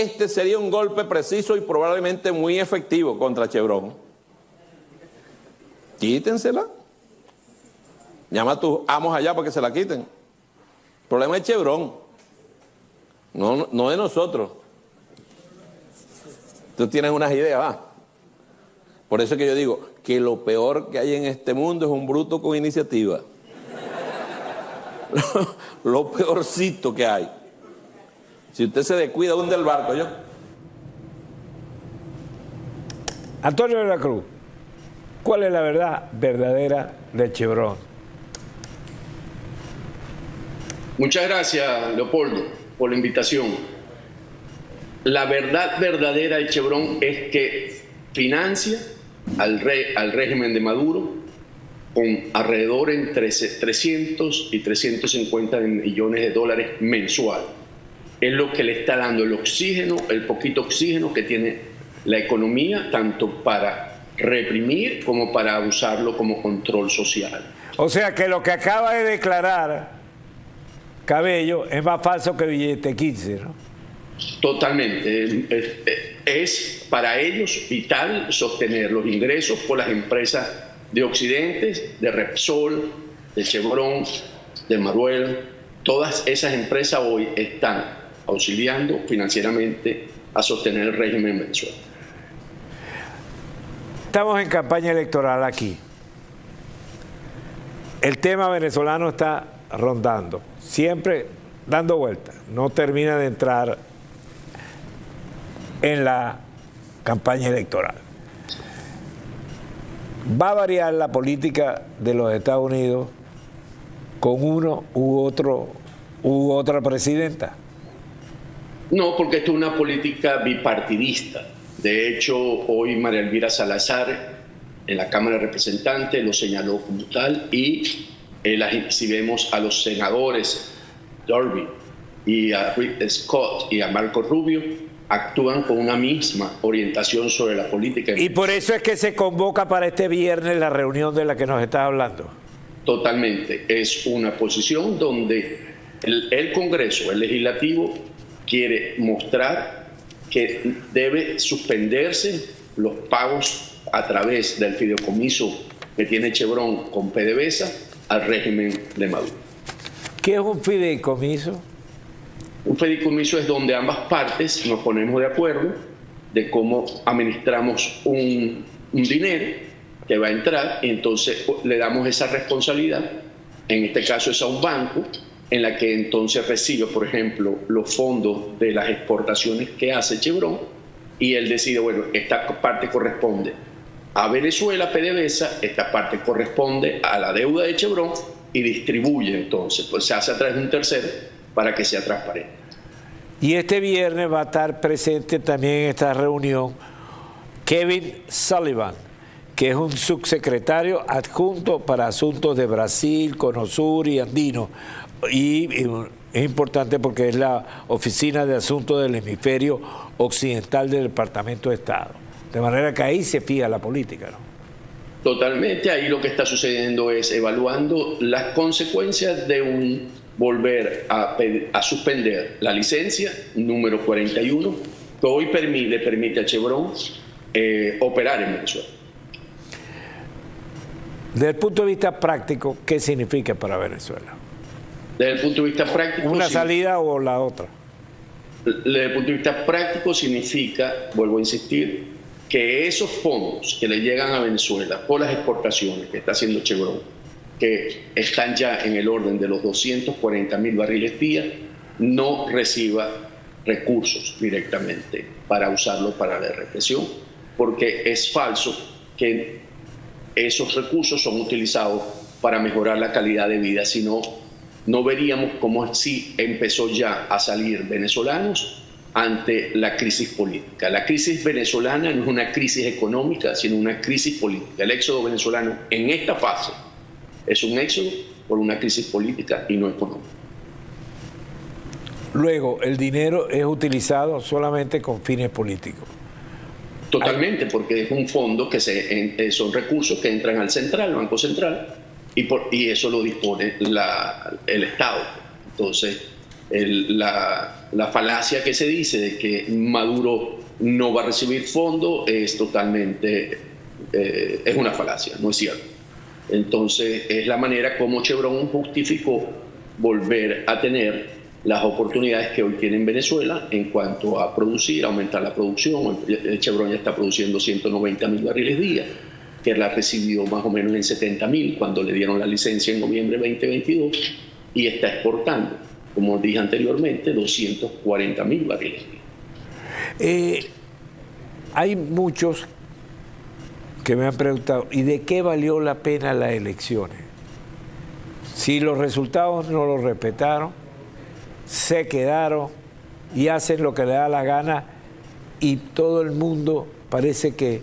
este sería un golpe preciso y probablemente muy efectivo contra Chevron. Quítensela. Llama a tus amos allá para que se la quiten. El problema es Chevron, no de nosotros. Tú tienes unas ideas, ¿va? Por eso es que yo digo que lo peor que hay en este mundo es un bruto con iniciativa. Lo peorcito que hay. Si usted se descuida, hunde el barco, yo. Antonio de la Cruz, ¿cuál es la verdad verdadera de Chevron? Muchas gracias, Leopoldo, por la invitación. La verdad verdadera de Chevron es que financia al régimen de Maduro con alrededor entre 300 y 350 millones de dólares mensual. Es lo que le está dando el oxígeno, el poquito oxígeno que tiene la economía, tanto para reprimir como para usarlo como control social. O sea que lo que acaba de declarar Cabello es más falso que billete 15, ¿no? Totalmente. Es para ellos vital sostener los ingresos por las empresas de Occidente, de Repsol, de Chevron, de Maruel. Todas esas empresas hoy están auxiliando financieramente a sostener el régimen venezolano. Estamos en campaña electoral aquí. El tema venezolano está rondando, siempre dando vueltas, no termina de entrar en la campaña electoral. ¿Va a variar la política de los Estados Unidos con uno u otra presidenta? No, porque esto es una política bipartidista. De hecho, hoy María Elvira Salazar en la Cámara de Representantes lo señaló como tal, y si vemos a los senadores Durbin y a Rick Scott y a Marco Rubio, actúan con una misma orientación sobre la política. Y por eso es que se convoca para este viernes la reunión de la que nos estás hablando. Totalmente. Es una posición donde el Congreso, el Legislativo, quiere mostrar que debe suspenderse los pagos a través del fideicomiso que tiene Chevron con PDVSA al régimen de Maduro. ¿Qué es un fideicomiso? Un fideicomiso es donde ambas partes nos ponemos de acuerdo de cómo administramos un dinero que va a entrar, y entonces le damos esa responsabilidad, en este caso es a un banco, en la que entonces recibe, por ejemplo, los fondos de las exportaciones que hace Chevron, y él decide, bueno, esta parte corresponde a Venezuela, PDVSA, esta parte corresponde a la deuda de Chevron, y distribuye entonces, pues se hace a través de un tercero para que sea transparente. Y este viernes va a estar presente también en esta reunión Kevin Sullivan, que es un subsecretario adjunto para asuntos de Brasil, Cono Sur y Andino. Y es importante porque es la Oficina de Asuntos del Hemisferio Occidental del Departamento de Estado. De manera que ahí se fija la política, ¿no? Totalmente. Ahí lo que está sucediendo es evaluando las consecuencias de volver a suspender la licencia número 41, que hoy le permite a Chevron operar en Venezuela. Desde el punto de vista práctico, ¿qué significa para Venezuela? Desde el punto de vista práctico... ¿Una salida o la otra? Desde el punto de vista práctico significa, vuelvo a insistir, que esos fondos que le llegan a Venezuela por las exportaciones que está haciendo Chevron, que están ya en el orden de los 240.000 barriles día, no reciba recursos directamente para usarlo para la represión, porque es falso que esos recursos son utilizados para mejorar la calidad de vida, sino no veríamos cómo sí empezó ya a salir venezolanos ante la crisis política. La crisis venezolana no es una crisis económica, sino una crisis política. El éxodo venezolano en esta fase es un éxodo por una crisis política y no económica. Luego, el dinero es utilizado solamente con fines políticos. Totalmente, porque es un fondo que son recursos que entran al central, Banco Central, y eso lo dispone el Estado. Entonces, La falacia que se dice de que Maduro no va a recibir fondos es totalmente, es una falacia, no es cierto. Entonces es la manera como Chevron justificó volver a tener las oportunidades que hoy tiene en Venezuela en cuanto a producir, aumentar la producción. Chevron ya está produciendo 190.000 barriles día, que la recibió más o menos en 70.000 cuando le dieron la licencia en noviembre de 2022, y está exportando, como dije anteriormente, 240.000 barriles día. Hay muchos que me han preguntado, ¿y de qué valió la pena las elecciones? Si los resultados no los respetaron, se quedaron y hacen lo que le da la gana, y todo el mundo parece que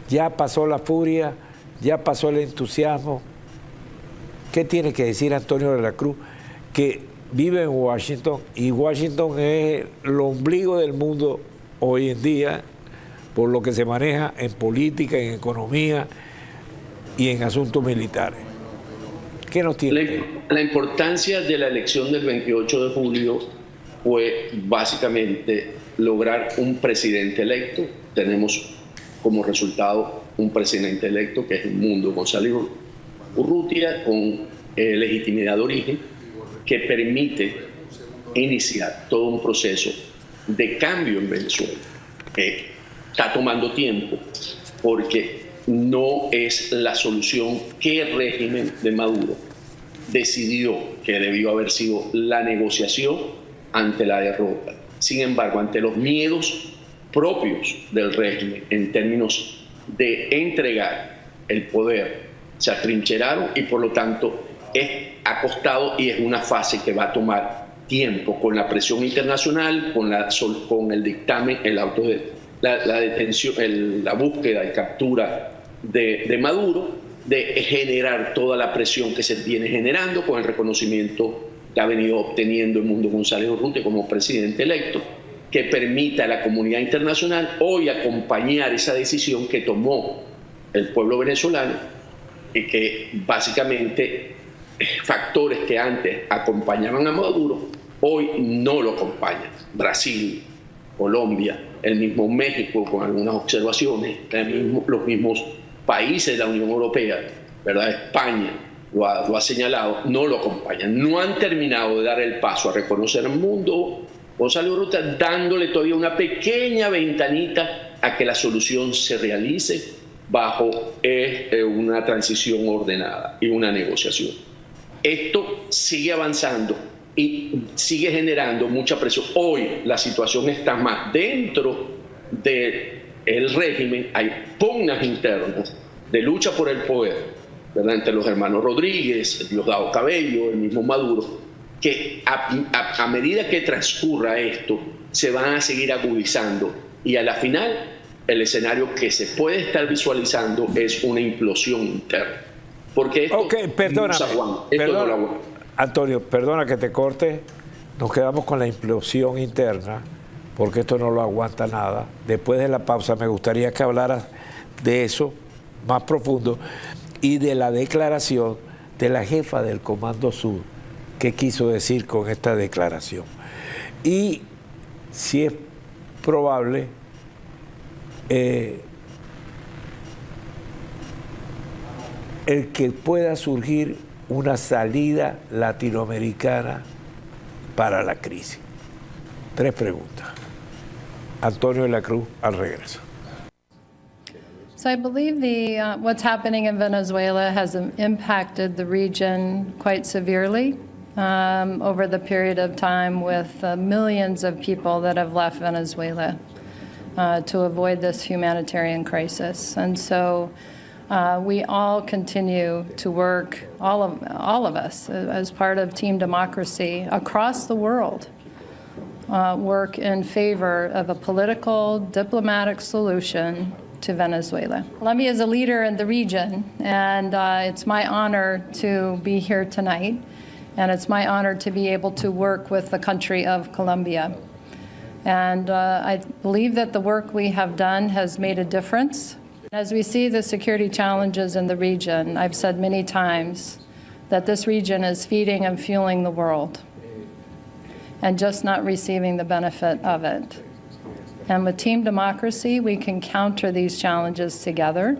ya pasó la furia, ya pasó el entusiasmo. ¿Qué tiene que decir Antonio de la Cruz, que vive en Washington, y Washington es el ombligo del mundo hoy en día por lo que se maneja en política, en economía y en asuntos militares? ¿Qué nos tiene? La importancia de la elección del 28 de julio fue básicamente lograr un presidente electo. Tenemos como resultado un presidente electo que es Edmundo González Urrutia, con legitimidad de origen, que permite iniciar todo un proceso de cambio en Venezuela, que está tomando tiempo porque no es la solución que el régimen de Maduro decidió que debió haber sido la negociación ante la derrota. Sin embargo, ante los miedos propios del régimen en términos de entregar el poder, se atrincheraron, y por lo tanto ha costado, y es una fase que va a tomar tiempo con la presión internacional, con el dictamen, la detención, la búsqueda y captura de Maduro, de generar toda la presión que se viene generando con el reconocimiento que ha venido obteniendo Edmundo González Urrutia como presidente electo, que permita a la comunidad internacional hoy acompañar esa decisión que tomó el pueblo venezolano, y que básicamente factores que antes acompañaban a Maduro hoy no lo acompañan. Brasil, Colombia, el mismo México, con algunas observaciones, los mismos países de la Unión Europea, ¿verdad? España lo ha señalado, no lo acompañan. No han terminado de dar el paso a reconocer al mundo González Urrutia, dándole todavía una pequeña ventanita a que la solución se realice bajo una transición ordenada y una negociación. Esto sigue avanzando y sigue generando mucha presión. Hoy la situación está más dentro del régimen, hay pugnas internas de lucha por el poder, ¿verdad? Entre los hermanos Rodríguez, Diosdado Cabello, el mismo Maduro, que a medida que transcurra esto se van a seguir agudizando, y a la final el escenario que se puede estar visualizando es una implosión interna. Porque esto no se aguanta. Esto no lo aguanta. Antonio, perdona que te corte, nos quedamos con la implosión interna, porque esto no lo aguanta nada. Después de la pausa me gustaría que hablaras de eso más profundo y de la declaración de la jefa del Comando Sur. ¿Qué quiso decir con esta declaración? Y si es probable el que pueda surgir una salida latinoamericana para la crisis. 3 preguntas. Antonio de la Cruz, al regreso. So I believe what's happening in Venezuela has impacted the region quite severely over the period of time, with millions of people that have left Venezuela to avoid this humanitarian crisis. And so we all continue to work, all of us, as part of Team Democracy across the world, work in favor of a political, diplomatic solution to Venezuela. Colombia is a leader in the region, and it's my honor to be here tonight, and it's my honor to be able to work with the country of Colombia. And I believe that the work we have done has made a difference. As we see the security challenges in the region, I've said many times that this region is feeding and fueling the world. and just not receiving the benefit of it. And with team democracy, we can counter these challenges together,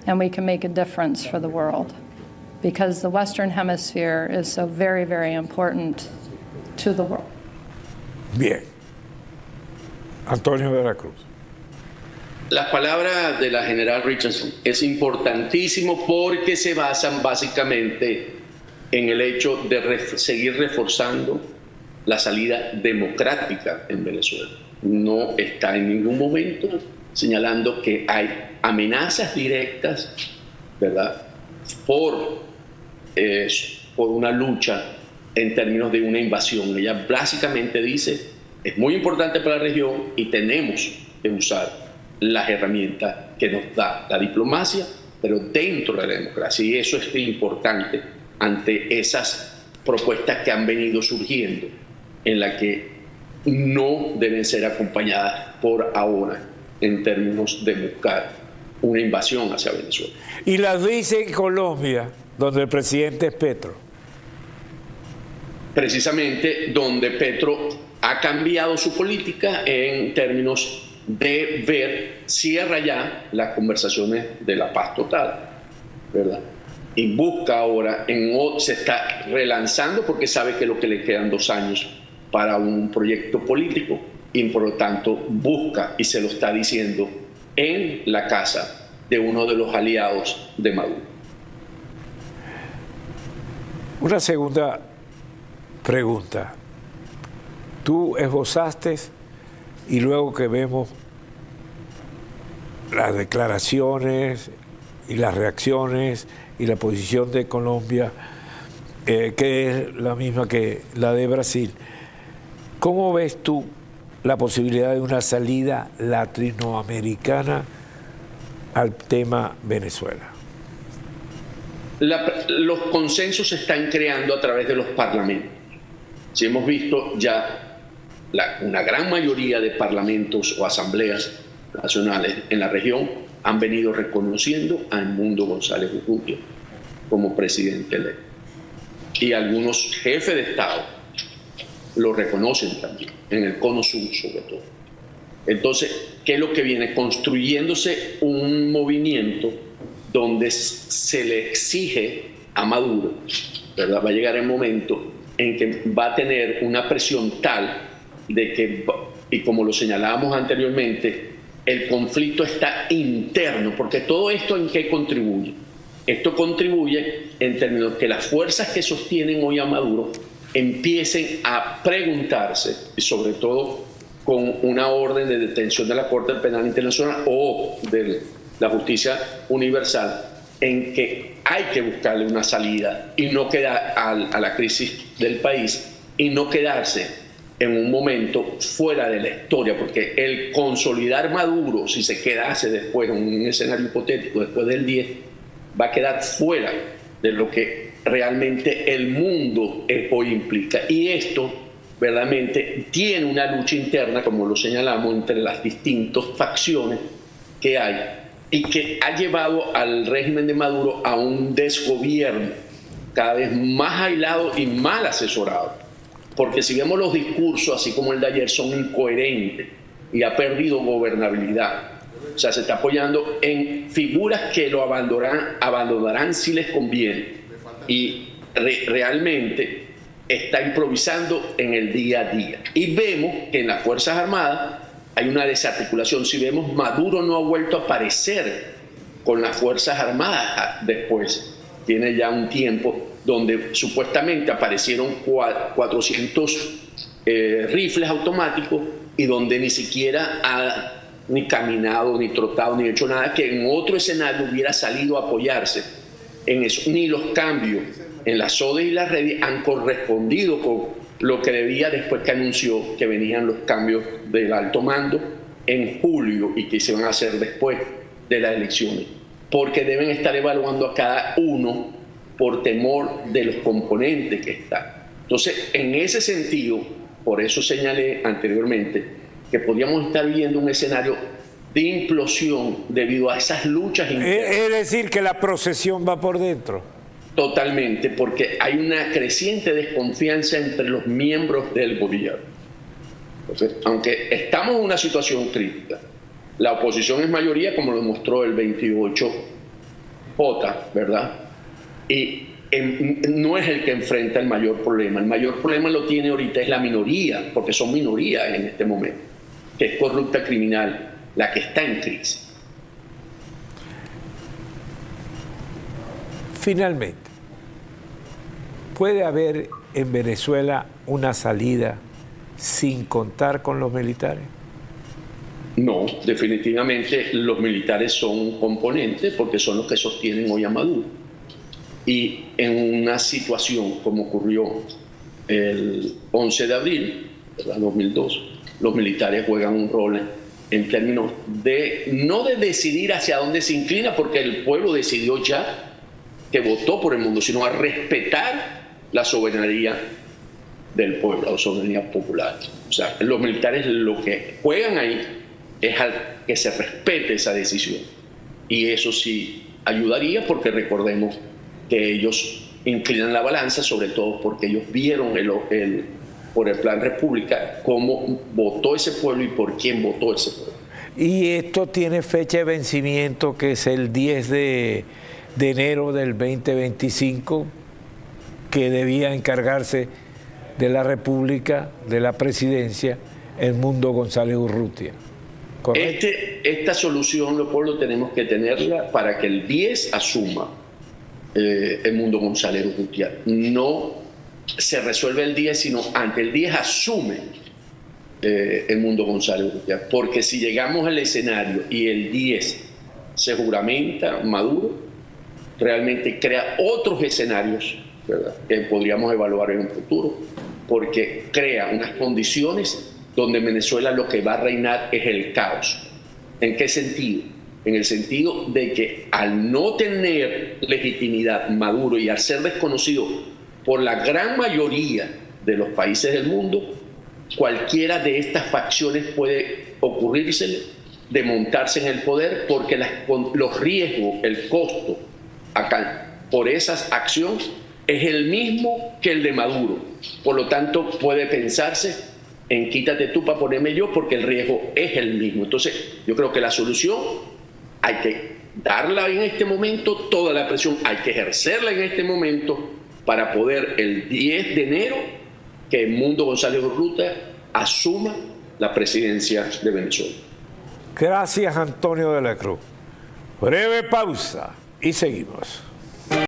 and we can make a difference for the world, because the Western Hemisphere is so very, very important to the world. Bien. Antonio Veracruz. Las palabras de la general Richardson es importantísimo porque se basan básicamente en el hecho de seguir reforzando la salida democrática en Venezuela. No está en ningún momento señalando que hay amenazas directas, ¿verdad?, por una lucha en términos de una invasión. Ella básicamente dice, es muy importante para la región y tenemos que usar las herramientas que nos da la diplomacia, pero dentro de la democracia. Y eso es importante ante esas propuestas que han venido surgiendo, en la que no deben ser acompañadas por ahora en términos de buscar una invasión hacia Venezuela. Y las dice en Colombia, donde el presidente es Petro. Precisamente donde Petro ha cambiado su política en términos de ver, cierra ya las conversaciones de la paz total, ¿verdad? Y busca ahora, se está relanzando porque sabe que lo que le quedan 2 años para un proyecto político, y por lo tanto busca, y se lo está diciendo, en la casa de uno de los aliados de Maduro. Una segunda pregunta. Tú esbozaste, y luego que vemos las declaraciones y las reacciones y la posición de Colombia, que es la misma que la de Brasil, ¿cómo ves tú la posibilidad de una salida latinoamericana al tema Venezuela? Los consensos se están creando a través de los parlamentos. Si hemos visto ya una gran mayoría de parlamentos o asambleas nacionales en la región han venido reconociendo a Edmundo González Urrutia como presidente electo. Y algunos jefes de Estado lo reconocen también, en el Cono Sur sobre todo. Entonces, ¿qué es lo que viene? Construyéndose un movimiento donde se le exige a Maduro, ¿verdad? Va a llegar el momento en que va a tener una presión tal de que, y como lo señalábamos anteriormente, el conflicto está interno, porque todo esto ¿en qué contribuye? Esto contribuye en términos que las fuerzas que sostienen hoy a Maduro empiecen a preguntarse, y sobre todo con una orden de detención de la Corte Penal Internacional o de la Justicia Universal, en que hay que buscarle una salida y no quedar a la crisis del país y no quedarse en un momento fuera de la historia, porque el consolidar Maduro, si se quedase después en un escenario hipotético después del 10, va a quedar fuera de lo que realmente el mundo hoy implica. Y esto verdaderamente tiene una lucha interna, como lo señalamos, entre las distintas facciones que hay y que ha llevado al régimen de Maduro a un desgobierno cada vez más aislado y mal asesorado. Porque si vemos los discursos, así como el de ayer, son incoherentes y ha perdido gobernabilidad. O sea, se está apoyando en figuras que lo abandonarán si les conviene. Y realmente está improvisando en el día a día. Y vemos que en las Fuerzas Armadas hay una desarticulación. Si vemos, Maduro no ha vuelto a aparecer con las Fuerzas Armadas después. Tiene ya un tiempo donde supuestamente aparecieron 400 rifles automáticos y donde ni siquiera ha ni caminado, ni trotado, ni hecho nada que en otro escenario hubiera salido a apoyarse en eso. Ni los cambios en las SODES y las redes han correspondido con lo que debía después que anunció que venían los cambios del alto mando en julio y que se van a hacer después de las elecciones, porque deben estar evaluando a cada uno por temor de los componentes que están. Entonces, en ese sentido, por eso señalé anteriormente que podríamos estar viendo un escenario de implosión debido a esas luchas internas. Es decir, que la procesión va por dentro. Totalmente, porque hay una creciente desconfianza entre los miembros del gobierno. Entonces, aunque estamos en una situación crítica, la oposición es mayoría, como lo mostró el 28J, ¿verdad? Y no es el que enfrenta el mayor problema. El mayor problema lo tiene ahorita es la minoría, porque son minorías en este momento, que es corrupta criminal, la que está en crisis. Finalmente, ¿puede haber en Venezuela una salida sin contar con los militares? No, definitivamente los militares son un componente porque son los que sostienen hoy a Maduro. Y en una situación como ocurrió el 11 de abril de 2002, los militares juegan un rol en términos de, no de decidir hacia dónde se inclina, porque el pueblo decidió ya que votó por el mundo, sino a respetar la soberanía del pueblo, la soberanía popular. O sea, los militares lo que juegan ahí es al que se respete esa decisión. Y eso sí ayudaría, porque recordemos que ellos inclinan la balanza, sobre todo porque ellos vieron por el Plan República cómo votó ese pueblo y por quién votó ese pueblo. Y esto tiene fecha de vencimiento, que es el 10 de enero del 2025, que debía encargarse de la República, de la presidencia, Edmundo González Urrutia. ¿Correcto? Esta solución, Leopoldo, tenemos que tenerla para que el 10 asuma Edmundo González Urrutia. No se resuelve el 10, sino ante el 10 asume Edmundo González Urrutia. Porque si llegamos al escenario y el 10 se juramenta Maduro, realmente crea otros escenarios, ¿verdad?, que podríamos evaluar en un futuro, porque crea unas condiciones donde en Venezuela lo que va a reinar es el caos. ¿En qué sentido? En el sentido de que al no tener legitimidad Maduro y al ser desconocido por la gran mayoría de los países del mundo, cualquiera de estas facciones puede ocurrírsele de montarse en el poder, porque los riesgos, el costo acá por esas acciones es el mismo que el de Maduro. Por lo tanto, puede pensarse en quítate tú para ponerme yo, porque el riesgo es el mismo. Entonces, yo creo que la solución hay que darla en este momento, toda la presión hay que ejercerla en este momento para poder el 10 de enero que Edmundo González Urrutia asuma la presidencia de Venezuela. Gracias, Antonio de la Cruz. Breve pausa y seguimos.